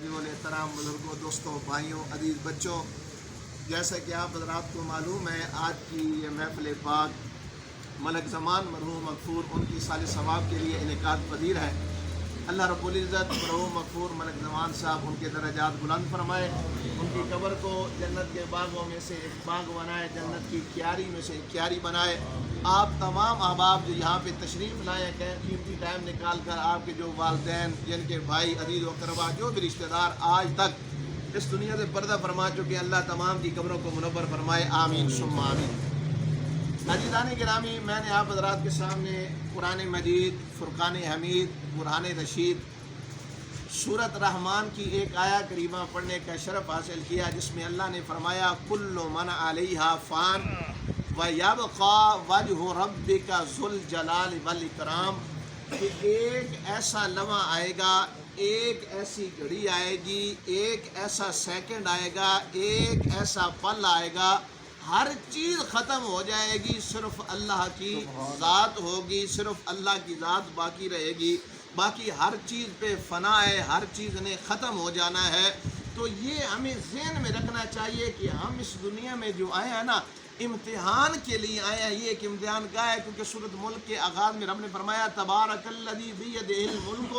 عزیزوں احترام بزرگوں دوستوں بھائیوں عزیز بچوں، جیسا کہ آپ حضرات کو معلوم ہے آج کی یہ محفل پاک ملک زمان مرحوم مغفور ان کی سال ثواب کے لیے انعقاد پذیر ہے۔ اللہ رب العزت مرحوم مغفور ملک زمان صاحب ان کے درجات بلند فرمائے، ان کی قبر کو جنت کے باغوں میں سے ایک باغ بنائے، جنت کی کیاری میں سے ایک کیاری بنائے۔ آپ تمام احباب جو یہاں پہ تشریف لائے ہیں، قیمتی ٹائم نکال کر آپ کے جو والدین، جن کے بھائی عزیز و اقربا، جو بھی رشتہ دار آج تک اس دنیا سے پردہ فرما چکے، اللہ تمام کی قبروں کو منور فرمائے، آمین ثم آمین۔ عزیزان گرامی، میں نے آپ حضرات کے سامنے قرآن مجید، فرقان حمید، برہان رشید، سورۃ رحمان کی ایک آیہ کریمہ پڑھنے کا شرف حاصل کیا، جس میں اللہ نے فرمایا کل من علیہا فان ویبقی وجہ ربک ذو الجلال والاکرام، کہ ایک ایسا لمحہ آئے گا، ایک ایسی گھڑی آئے گی، ایک ایسا سیکنڈ آئے گا، ایک ایسا پل آئے گا، ہر چیز ختم ہو جائے گی، صرف اللہ کی ذات ہوگی، صرف اللہ کی ذات باقی رہے گی، باقی ہر چیز پہ فنا ہے، ہر چیز نے ختم ہو جانا ہے۔ تو یہ ہمیں ذہن میں رکھنا چاہیے کہ ہم اس دنیا میں جو آئے ہیں نا، امتحان کے لیے آئے ہیں۔ یہ ایک امتحان کا ہے، کیونکہ سورۃ ملک کے آغاز میں رب نے فرمایا تبارک الذی بیدہ الملک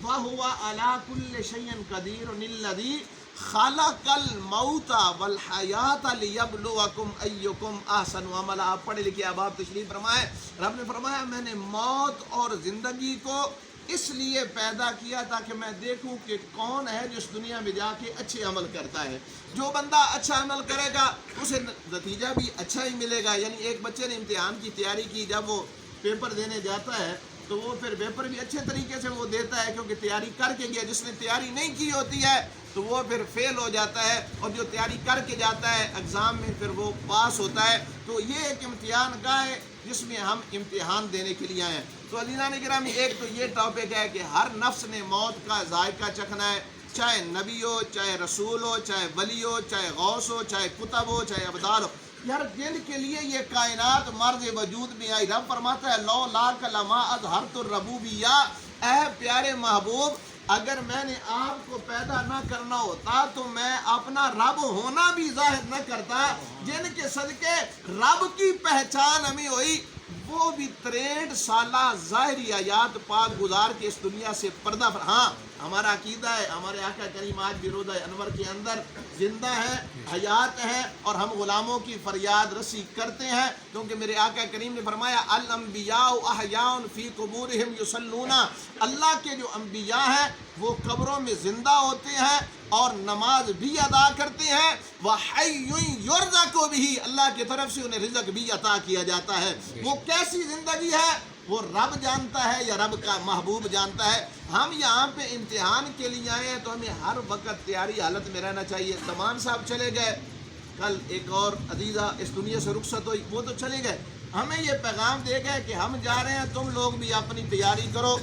وہو علی کل شیء قدیر الذی خلق الموت والحیات لیبلوکم ایکم احسن عملا۔ آپ پڑھے لکھے احباب تشریف فرمائے، رب نے فرمایا میں نے موت اور زندگی کو اس لیے پیدا کیا تاکہ میں دیکھوں کہ کون ہے جو اس دنیا میں جا کے اچھے عمل کرتا ہے۔ جو بندہ اچھا عمل کرے گا اسے نتیجہ بھی اچھا ہی ملے گا۔ یعنی ایک بچے نے امتحان کی تیاری کی، جب وہ پیپر دینے جاتا ہے تو وہ پھر پیپر بھی اچھے طریقے سے وہ دیتا ہے، کیونکہ تیاری کر کے گیا۔ جس نے تیاری نہیں کی ہوتی ہے تو وہ پھر فیل ہو جاتا ہے، اور جو تیاری کر کے جاتا ہے ایگزام میں پھر وہ پاس ہوتا ہے۔ تو یہ ایک امتحان گاہ ہے جس میں ہم امتحان دینے کے لیے آئے ہیں۔ تو عزیزان گرامی، ایک تو یہ ٹاپک ہے کہ ہر نفس نے موت کا ذائقہ چکھنا ہے، چاہے نبی ہو، چاہے رسول ہو، چاہے ولی ہو، چاہے غوث ہو، چاہے کتب ہو، چاہے ابدال ہو، یار جن کے لیے یہ کائنات مرض وجود میں آئی۔ رب فرماتا ہے لو لاک لما اظہرت الربوبیہ، اے پیارے محبوب، اگر میں نے آپ کو پیدا نہ کرنا ہوتا تو میں اپنا رب ہونا بھی ظاہر نہ کرتا۔ جن کے صدقے رب کی پہچان ہمیں ہوئی، وہ بھی 63 سالہ ظاہری آیات پاک گزار کے اس دنیا سے پردہ ہاں ہمارا عقیدہ ہے، ہمارے آقا کریم آج بھی روضہ انور کے اندر زندہ ہے، حیات ہے، اور ہم غلاموں کی فریاد رسی کرتے ہیں، کیونکہ میرے آقا کریم نے فرمایا الانبیاء احیاء فی قبورہم یصلون، اللہ کے جو انبیاء ہیں وہ قبروں میں زندہ ہوتے ہیں اور نماز بھی ادا کرتے ہیں، وَحَيٌّ يُرْزَقُ بِهِ، اللہ کی طرف سے انہیں رزق بھی عطا کیا جاتا ہے۔ وہ کیسی زندگی ہے وہ رب جانتا ہے یا رب کا محبوب جانتا ہے۔ ہم یہاں پہ امتحان کے لیے آئے ہیں تو ہمیں ہر وقت تیاری حالت میں رہنا چاہیے۔ زمان صاحب چلے گئے، کل ایک اور عزیزہ اس دنیا سے رخصت ہوئی، وہ تو چلے گئے، ہمیں یہ پیغام دے گئے کہ ہم جا رہے ہیں، تم لوگ بھی اپنی تیاری کرو۔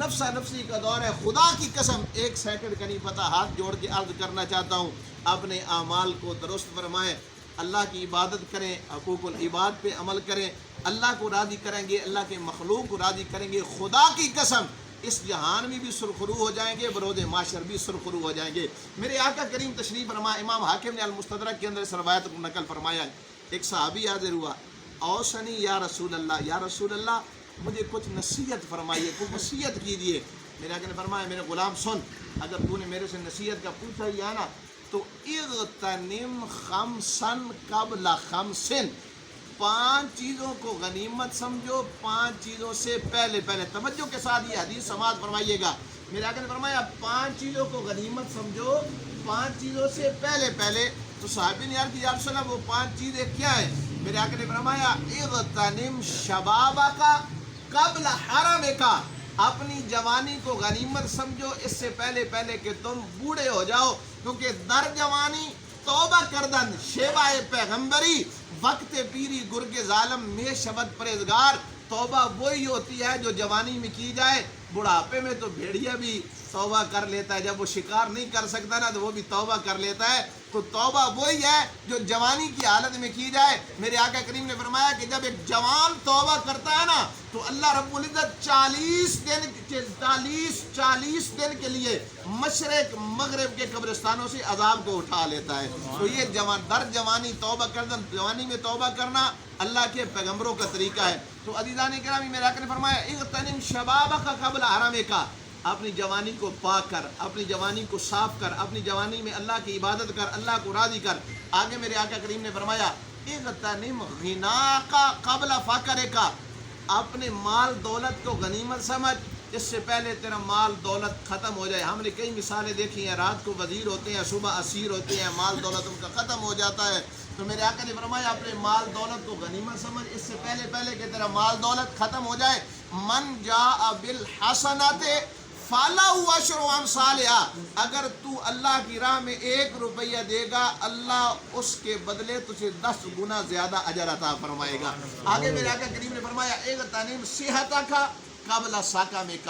نفسا نفسی کا دور ہے، خدا کی قسم ایک سیکنڈ کا نہیں پتہ، ہاتھ جوڑ کے عرض کرنا چاہتا ہوں اپنے اعمال کو درست فرمائیں، اللہ کی عبادت کریں، حقوق العباد پہ عمل کریں، اللہ کو راضی کریں گے، اللہ کے مخلوق کو راضی کریں گے، خدا کی قسم اس جہان میں بھی سرخرو ہو جائیں گے، بروز معاشر بھی سرخرو ہو جائیں گے۔ میرے آقا کریم تشریف فرما، امام حاکم نے المستدرک کے اندر اس روایت کو نقل فرمایا، ایک صحابی حاضر ہوا، اوصنی یا رسول اللہ، یا رسول اللہ مجھے کچھ نصیحت فرمائیے، کچھ نصیحت کیجیے۔ میرے آقا نے فرمایا میرے غلام سن، اگر تو نے میرے سے نصیحت کا پوچھا ہی آنا تو اغتنم خمسن قبل خمسن، 5 چیزوں کو غنیمت سمجھو 5 چیزوں سے پہلے پہلے۔ توجہ کے ساتھ یہ حدیث سماعت فرمائیے گا۔ میرے آقا نے فرمایا 5 چیزوں کو غنیمت سمجھو 5 چیزوں سے پہلے پہلے۔ تو صحابی نے عرض کیا یا رسول اللہ وہ 5 چیزیں کیا ہیں؟ میرے آقا نے فرمایا اغتنم شبابک قبل حرمک، اپنی جوانی کو غنیمت سمجھو اس سے پہلے پہلے کہ تم بوڑھے ہو جاؤ، کیونکہ در جوانی توبہ کردن شیبہ پیغمبری، وقت پیری گرگ ظالم میں شبد پرہیزگار۔ توبہ وہی ہوتی ہے جو جوانی میں کی جائے، بڑھاپے میں تو بھیڑیا بھی توبہ کر لیتا ہے، جب وہ شکار نہیں کر سکتا نا تو وہ بھی توبہ کر لیتا ہے۔ تو توبہ وہی ہے جو جوانی کی حالت میں کی جائے۔ میرے آقا کریم نے فرمایا کہ جب ایک جوان توبہ کرتا ہے نا تو اللہ رب العزت 40 دن کے لیے مشرق مغرب کے قبرستانوں سے عذاب کو اٹھا لیتا ہے۔ تو یہ جوانی توبہ کرنا، جوانی میں توبہ کرنا اللہ کے پیغمبروں کا طریقہ ہے۔ تو عزیزان گرامی، میرے آقا نے فرمایا اغتنم شبابک قبل حرمک، اپنی جوانی کو پاک کر، اپنی جوانی کو صاف کر، اپنی جوانی میں اللہ کی عبادت کر، اللہ کو راضی کر۔ آگے میرے آقا کریم نے فرمایا اغتنم غناک قبل فقرک، اپنے مال دولت کو غنیمت سمجھ اس سے پہلے تیرا مال دولت ختم ہو جائے۔ ہم نے کئی مثالیں دیکھی ہیں، رات کو وزیر ہوتے ہیں، صبح اسیر ہوتے ہیں، مال دولت ان کا ختم ہو جاتا ہے۔ تو میرے آقا نے فرمایا اپنے مال دولت کو غنیمت سمجھ اس سے پہلے کہ تیرا مال دولت ختم ہو جائے۔ من جاء بالحسنات فَلَهُ عَشْرُ أَمْثَالِهَا، اگر تو اللہ کی راہ میں 1 روپیہ دے گا اللہ اس کے بدلے تجھے 10 گنا زیادہ اجر عطا فرمائے گا۔ آگے میرے آقا کریم نے فرمایا اغتنم صحتک قبل سقمک،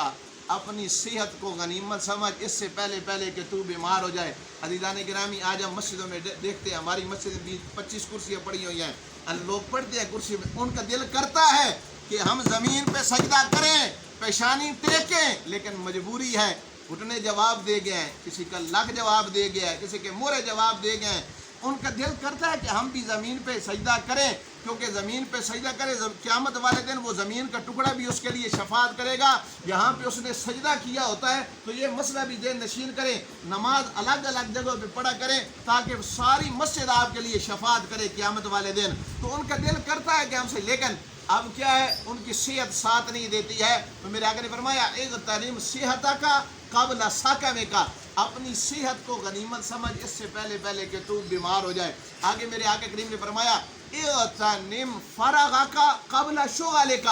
اپنی صحت کو غنیمت سمجھ اس سے پہلے کہ تو بیمار ہو جائے۔ عزیزان گرامی، آج ہم مسجدوں میں دیکھتے ہیں، ہماری مسجد میں 25 کرسیاں پڑی ہوئی ہیں، لوگ پڑھتے ہیں کرسی میں، ان کا دل کرتا ہے کہ ہم زمین پہ سجدہ کریں، پیشانی ٹیکیں، لیکن مجبوری ہے، گھٹنے جواب دے گئے ہیں، کسی کا لک جواب دے گیا ہے، کسی کے مورے جواب دے گئے ہیں۔ ان کا دل کرتا ہے کہ ہم بھی زمین پہ سجدہ کریں، کیونکہ زمین پہ سجدہ کرے قیامت والے دن وہ زمین کا ٹکڑا بھی اس کے لیے شفاعت کرے گا۔ یہاں پہ اس نے سجدہ کیا ہوتا ہے تو یہ مسئلہ بھی ذہن نشین کریں، نماز الگ الگ جگہوں پہ پڑھا کریں تاکہ ساری مسجد آپ کے لیے شفاعت کرے قیامت والے دن۔ تو ان کا دل کرتا ہے کہ ہم سے، لیکن اب کیا ہے، ان کی صحت ساتھ نہیں دیتی ہے۔ تو میرے آقا نے فرمایا اغتنم صحتک قبل سقمک، اپنی صحت کو غنیمت سمجھ اس سے پہلے کہ تو بیمار ہو جائے۔ آگے میرے آقا کریم نے فرمایا اغتنم فرغک قبل شغلک،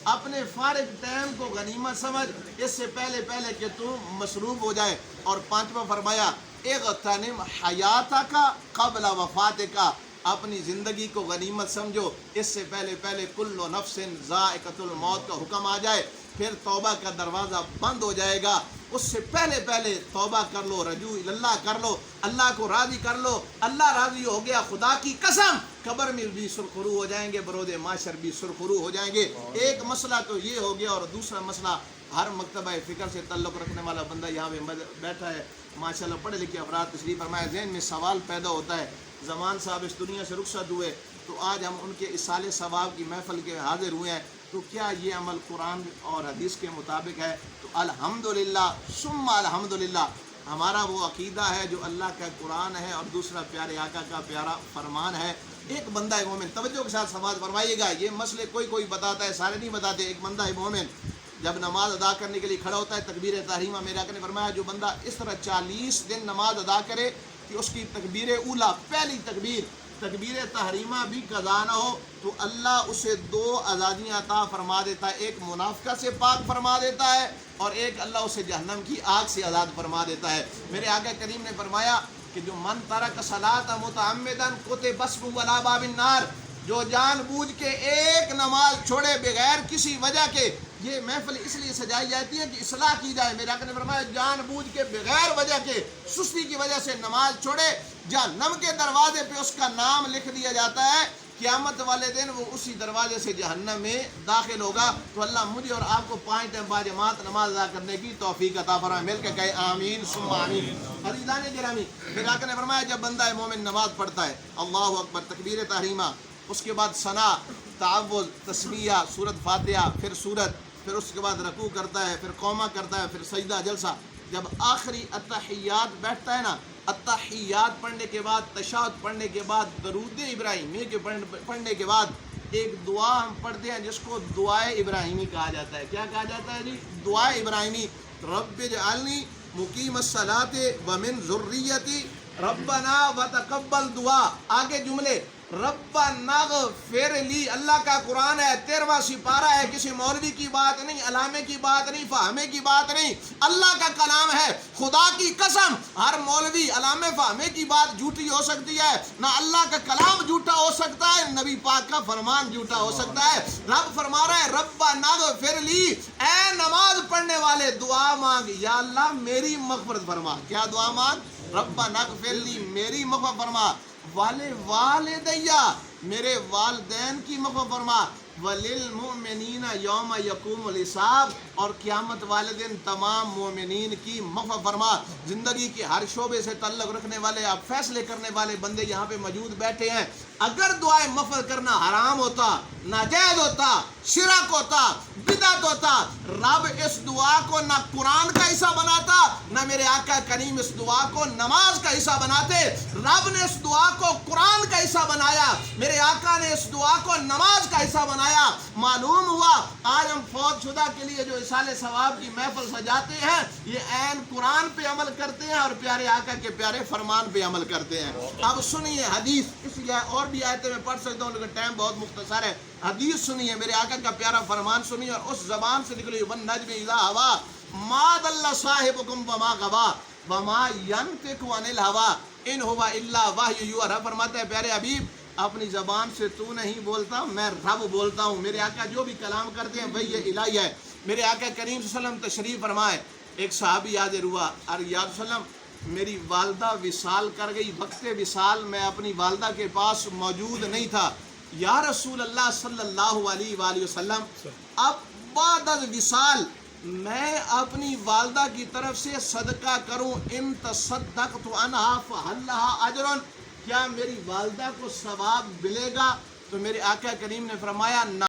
اپنے فارغ ٹائم کو غنیمت سمجھ اس سے پہلے کہ تو مصروف ہو جائے۔ اور 5واں فرمایا اغتنم حیاتک قبل وفاتک، اپنی زندگی کو غنیمت سمجھو اس سے پہلے کل نفس ذائقۃ الموت کا حکم آ جائے، پھر توبہ کا دروازہ بند ہو جائے گا۔ اس سے پہلے توبہ کر لو، رجوع اللہ کر لو، اللہ کو راضی کر لو۔ اللہ راضی ہو گیا، خدا کی قسم قبر میں بھی سرخرو ہو جائیں گے، برود معاشر بھی سرخرو ہو جائیں گے۔ ایک مسئلہ تو یہ ہو گیا، اور دوسرا مسئلہ ہر مکتبہ فکر سے تعلق رکھنے والا بندہ یہاں پہ بیٹھا ہے، ماشاءاللہ پڑھے لکھے افراد تشریف فرمائے، ذہن میں سوال پیدا ہوتا ہے۔ زمان صاحب اس دنیا سے رخصت ہوئے تو آج ہم ان کے اصال ثواب کی محفل کے حاضر ہوئے ہیں، تو کیا یہ عمل قرآن اور حدیث کے مطابق ہے؟ تو الحمدللہ ثم الحمدللہ، ہمارا وہ عقیدہ ہے جو اللہ کا قرآن ہے اور دوسرا پیارے آقا کا پیارا فرمان ہے۔ ایک بندہ مومن، توجہ کے ساتھ سماعت فرمائیے گا، یہ مسئلے کوئی بتاتا ہے، سارے نہیں بتاتے۔ ایک بندہ مومن جب نماز ادا کرنے کے لیے کھڑا ہوتا ہے، تکبیر تحریمہ، میرے آقا نے فرمایا جو بندہ اس طرح 40 دن نماز ادا کرے کہ اس کی تکبیر اولا، پہلی تکبیر تحریمہ بھی قضا نہ ہو، تو اللہ اسے 2 آزادیاں عطا فرما دیتا ہے، ایک منافقت سے پاک فرما دیتا ہے اور ایک اللہ اسے جہنم کی آگ سے آزاد فرما دیتا ہے۔ میرے آقا کریم نے فرمایا کہ جو من ترک صلاۃ متعمدا کتب اسمہ علی باب النار، جو جان بوجھ کے ایک نماز چھوڑے بغیر کسی وجہ کے، یہ محفل اس لیے سجائی جاتی ہے کہ اصلاح کی جائے۔ میرے آقا نے فرمایا جان بوجھ کے بغیر وجہ کے، سستی کی وجہ سے نماز چھوڑے، جہنم کے دروازے پہ اس کا نام لکھ دیا جاتا ہے، قیامت والے دن وہ اسی دروازے سے جہنم میں داخل ہوگا۔ تو اللہ مجھے اور آپ کو 5 ٹائم باجماعت نماز ادا کرنے کی توفیق عطا فرمائے، مل کے کہے آمین ثم آمین۔ عزیزان گرامی، میرے آقا نے فرمایا جب بندہ مومن نماز پڑھتا ہے، اللہ اکبر، تکبیر تحریمہ، اس کے بعد ثنا، تعوذ، تسمیہ، سورۃ فاتحہ، پھر سورت، پھر اس کے بعد رکوع کرتا ہے، پھر قومہ کرتا ہے، پھر سجدہ، جلسہ، جب آخری اتحیات بیٹھتا ہے نا، اتحیات پڑھنے کے بعد، تشہد پڑھنے کے بعد، درود ابراہیمی کے پڑھنے کے بعد ایک دعا ہم پڑھتے ہیں جس کو دعائے ابراہیمی کہا جاتا ہے۔ کیا کہا جاتا ہے جی؟ دعائے ابراہیمی، رب اجعلنی مقیم الصلاۃ ومن ذریتی ربنا وتقبل دعا۔ آگے جملے ربنا اغفر لی، اللہ کا قرآن ہے، 13واں سپارہ ہے، کسی مولوی کی بات نہیں، علامے کی بات نہیں، فہمے کی بات نہیں، اللہ کا کلام ہے۔ خدا کی قسم ہر مولوی علامے فہمے کی بات جھوٹی ہو سکتی ہے، نہ اللہ کا کلام جھوٹا ہو سکتا ہے، نبی پاک کا فرمان جھوٹا ہو سکتا ہے۔ رب فرما رہا ہے ربنا اغفر لی، اے نماز پڑھنے والے دعا مانگ، یا اللہ میری مغفرت فرما۔ کیا دعا مانگ؟ ربنا اغفر لی، میری مغفرت فرما، والدیہ، میرے والدین کی مغفرت فرما، وللمؤمنین یوم یقوم الحساب، اور قیامت والے دن تمام مومنین کی مغفرت فرما۔ زندگی کے ہر شعبے سے تعلق رکھنے والے، آپ فیصلے کرنے والے بندے یہاں پہ موجود بیٹھے ہیں، اگر دعائیں مغفرت کرنا حرام ہوتا، ناجائز ہوتا، شرک ہوتا، بدعت ہوتا، رب اس دعا کو نہ قرآن کا حصہ بناتا، نہ میرے آقا کریم اس دعا کو نماز کا حصہ بناتے۔ رب نے اس دعا کو قرآن کا حصہ بنایا، میرے آقا نے اس دعا کو نماز کا حصہ بنایا۔ معلوم ہوا آج ہم فوت شدہ کے لیے جو اصال ثواب کی محفل سجاتے ہیں، یہ عین قرآن پہ عمل کرتے ہیں اور پیارے آقا کے پیارے فرمان پہ عمل کرتے ہیں۔ اب سنیے حدیث، اس لیے اور بھی آیتیں میں پڑھ سکتا ہوں لیکن ٹائم بہت مختصر ہے۔ حدیث سنیے، میرے آقا کا پیارا فرمان سنیے اور اس زبان سے نکلی، وَالنَّجْمِ إِذَا هَوَىٰ مَا ضَلَّ صَاحِبُكُمْ وَمَا غَوَىٰ وَمَا يَنطِقُ عَنِ الْهَوَىٰ إِنْ هُوَ إِلَّا وَحْيٌ يُوحَىٰ۔ رب فرماتا ہے پیارے حبیب، اپنی زبان سے تو نہیں بولتا، میں رب بولتا ہوں۔ میرے آقا جو بھی کلام کرتے ہیں وہی یہ الہی ہے۔ میرے آقا کریم صلی اللہ علیہ وسلم تشریف فرمائے، ایک صحابی حاضر ہوا، اور یا رسول اللہ میری والدہ وصال کر گئی، وقت وصال میں اپنی والدہ کے پاس موجود نہیں تھا۔ یا رسول اللہ صلی اللہ علیہ وآلہ وسلم، اب بعد از وصال میں اپنی والدہ کی طرف سے صدقہ کروں، ان تصدقت عنہا فہل لہا اجر، کیا میری والدہ کو ثواب ملے گا؟ تو میرے آقا کریم نے فرمایا نہ۔